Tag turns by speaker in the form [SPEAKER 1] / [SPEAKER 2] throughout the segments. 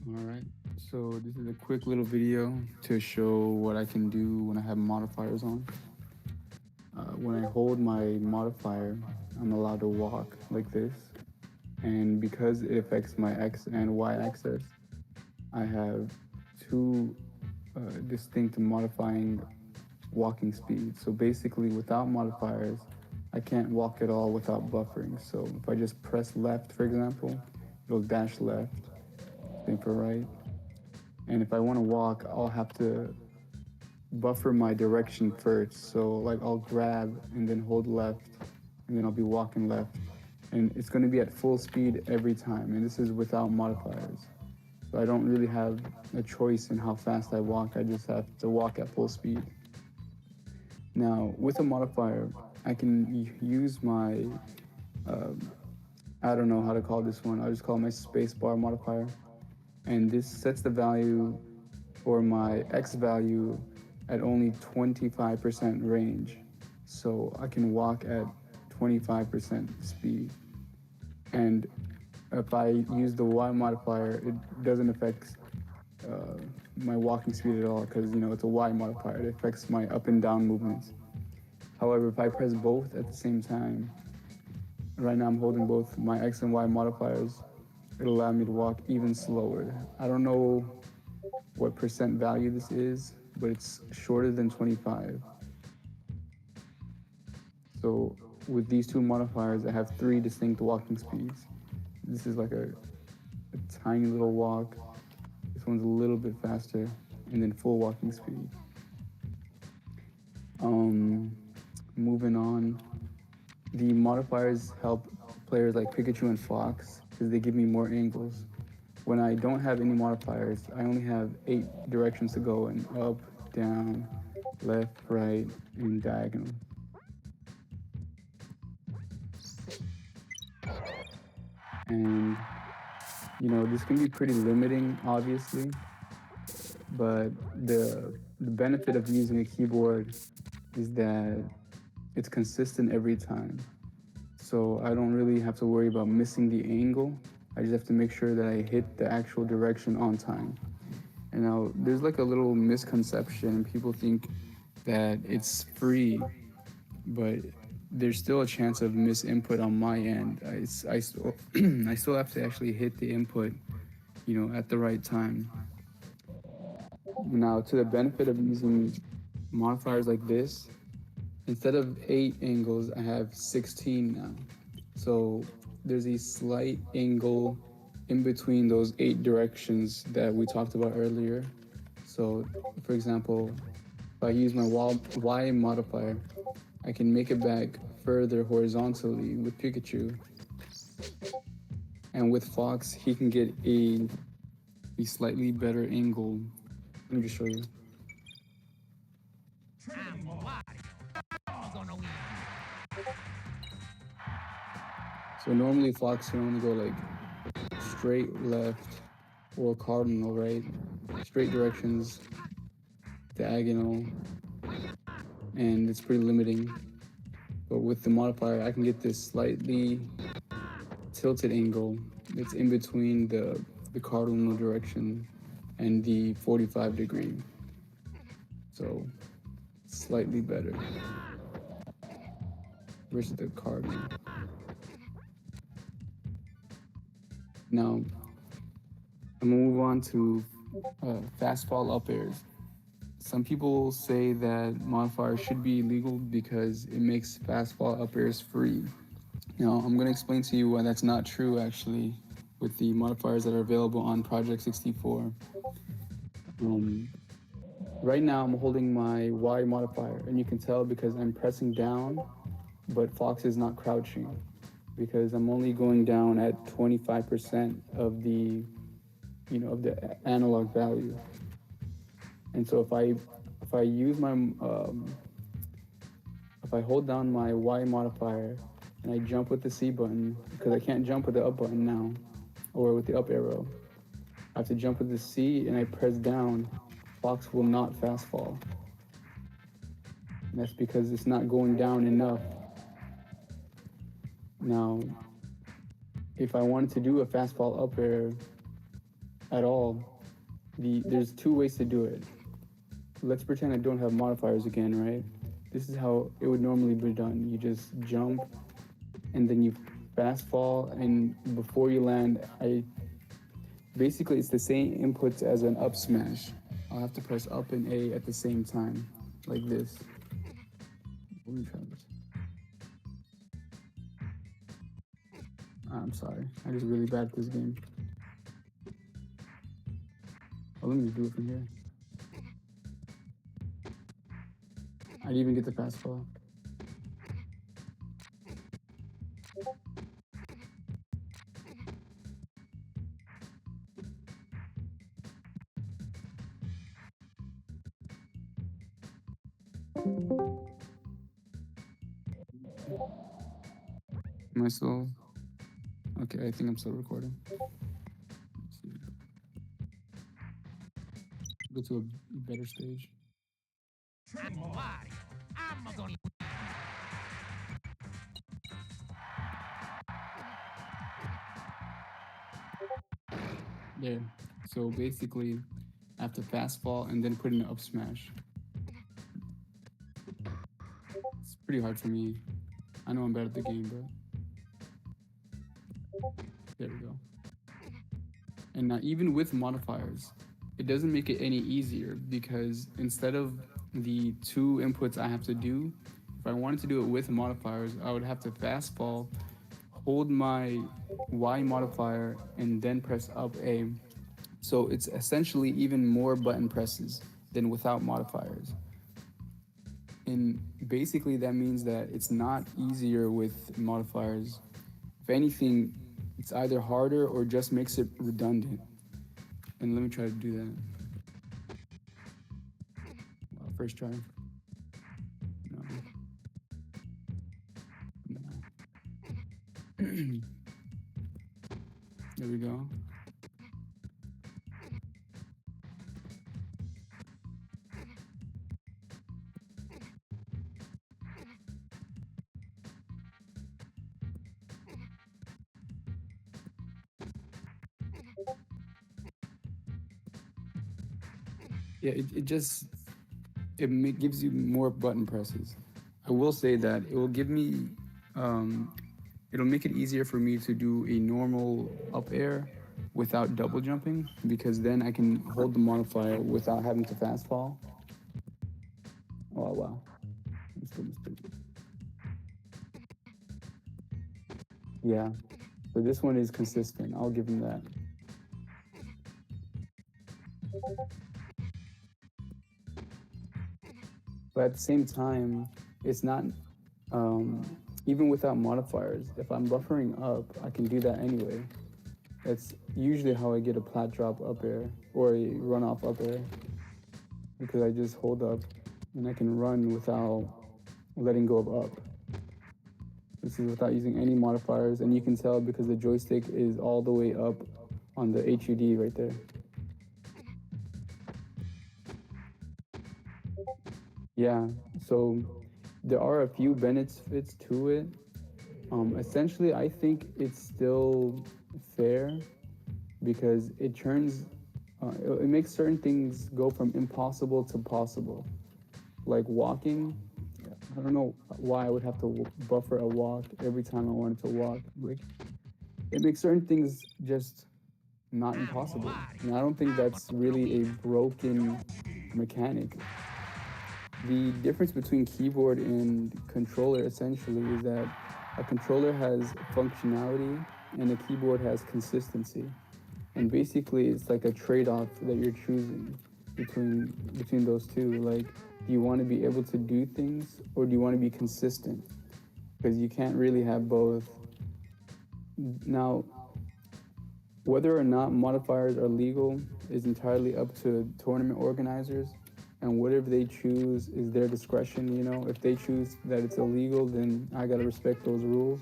[SPEAKER 1] All right. So this is a quick little video to show what I can do when I have modifiers on. When I hold my modifier, I'm allowed to walk like this. And because it affects my X and Y axis, I have two distinct modifying walking speed. So basically, without modifiers, I can't walk at all without buffering. So if I just press left, for example, it'll dash left, same for right. And if I want to walk, I'll have to buffer my direction first. So like I'll grab and then hold left, and then I'll be walking left. And it's going to be at full speed every time. And this is without modifiers. So I don't really have a choice in how fast I walk. I just have to walk at full speed. Now, with a modifier, I can use my, I don't know how to call this one. I'll just call it my spacebar modifier. And this sets the value or my X value at only 25% range. So I can walk at 25% speed. And if I use the Y modifier, it doesn't affect uh, my walking speed at all because it's a Y modifier. It affects my up and down movements. However, if I press both at the same time, right now I'm holding both my X and Y modifiers, it'll allow me to walk even slower. I don't know what percent value this is, but it's shorter than 25. So with these two modifiers, I have three distinct walking speeds. This is like a tiny little walk. This one's a little bit faster, and then full walking speed. Um, Moving on, the modifiers help players like Pikachu and Fox because they give me more angles. When I don't have any modifiers, I only have 8 directions to go in up, down, left, right, and diagonal. And this can be pretty limiting, obviously, but the benefit of using a keyboard is that it's consistent every time. So I don't really have to worry about missing the angle. I just have to make sure that I hit the actual direction on time. And now there's like a little misconception. People think that it's free, but there's still a chance of misinput on my end. I still I still have to actually hit the input, at the right time. Now, to the benefit of using modifiers like this, instead of 8 angles, I have 16 now. So there's a slight angle in between those 8 directions that we talked about earlier. So, for example, if I use my Y modifier, I can make it back further horizontally with Pikachu. And with Fox, he can get a slightly better angle. Let me just show you. So normally Fox can only go like straight left or cardinal right, straight directions, diagonal, and it's pretty limiting. But with the modifier, I can get this slightly tilted angle that's in between the cardinal direction and the 45 degree. So slightly better versus the cardinal. Now I'm gonna move on to fast fall up airs. Some people say that modifiers should be illegal because it makes fast fall up airs free. Now, I'm going to explain to you why that's not true actually with the modifiers that are available on Project 64. Um, right now, I'm holding my Y modifier, and you can tell because I'm pressing down, but Fox is not crouching because I'm only going down at 25% of the analog value. And so if I use my if I hold down my Y modifier and I jump with the C button, because I can't jump with the up button now, or with the up arrow, I have to jump with the C and I press down, Fox will not fast fall. And that's because it's not going down enough. Now, if I wanted to do a fast fall up air, at all, there's two ways to do it. Let's pretend I don't have modifiers again, right? This is how it would normally be done. You just jump and then you fast fall, and before you land, I basically it's the same inputs as an up smash. I'll have to press up and A at the same time, like this. Let me try this. I'm sorry, I'm just really bad at this game. Oh, let me just do it from here. I didn't even get the fast fall. Am I still? Okay, I think I'm still recording. Let's see. Go to a better stage. There. So basically, I have to fast fall and then put in an up smash. It's pretty hard for me. I know I'm bad at the game, but there we go. And now, even with modifiers, it doesn't make it any easier because instead of the two inputs I have to do, if I wanted to do it with modifiers, I would have to fast fall, hold my Y modifier, and then press up A. So it's essentially even more button presses than without modifiers. And basically, that means that it's not easier with modifiers. If anything, it's either harder or just makes it redundant. And let me try to do that. First try. No. No. There we go. Yeah, it just gives you more button presses. I will say that it will give me, um, it'll make it easier for me to do a normal up air without double jumping because then I can hold the modifier without having to fast fall. Oh wow, let's go, mistake. Yeah, so this one is consistent. I'll give him that. But at the same time, it's not um, even without modifiers. If I'm buffering up, I can do that anyway. That's usually how I get a plat drop up air or a runoff up air because I just hold up and I can run without letting go of up. This is without using any modifiers, and you can tell because the joystick is all the way up on the HUD right there. Yeah, so there are a few benefits to it. Essentially, I think it's still fair because it turns, it makes certain things go from impossible to possible. Like walking, I don't know why I would have to buffer a walk every time I wanted to walk. Like, it makes certain things just not impossible. And I don't think that's really a broken mechanic. The difference between keyboard and controller essentially is that a controller has functionality and a keyboard has consistency. And basically it's like a trade-off that you're choosing between those two. Like, do you want to be able to do things or do you want to be consistent? Because you can't really have both. Now, whether or not modifiers are legal is entirely up to tournament organizers, and whatever they choose is their discretion. You know, if they choose that it's illegal, then I gotta respect those rules.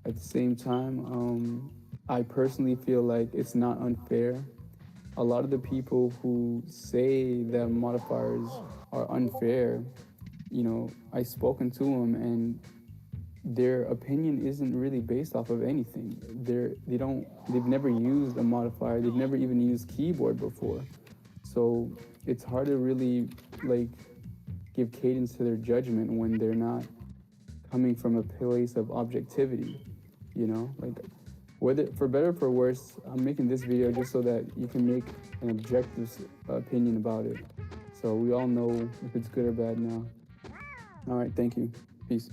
[SPEAKER 1] At the same time, I personally feel like it's not unfair. A lot of the people who say that modifiers are unfair, I've spoken to them, and their opinion isn't really based off of anything. They've never used a modifier. They've never even used keyboard before. So it's hard to really like give cadence to their judgment when they're not coming from a place of objectivity, you know? Like whether for better or for worse, I'm making this video just so that you can make an objective opinion about it. So we all know if it's good or bad now. All right, thank you. Peace.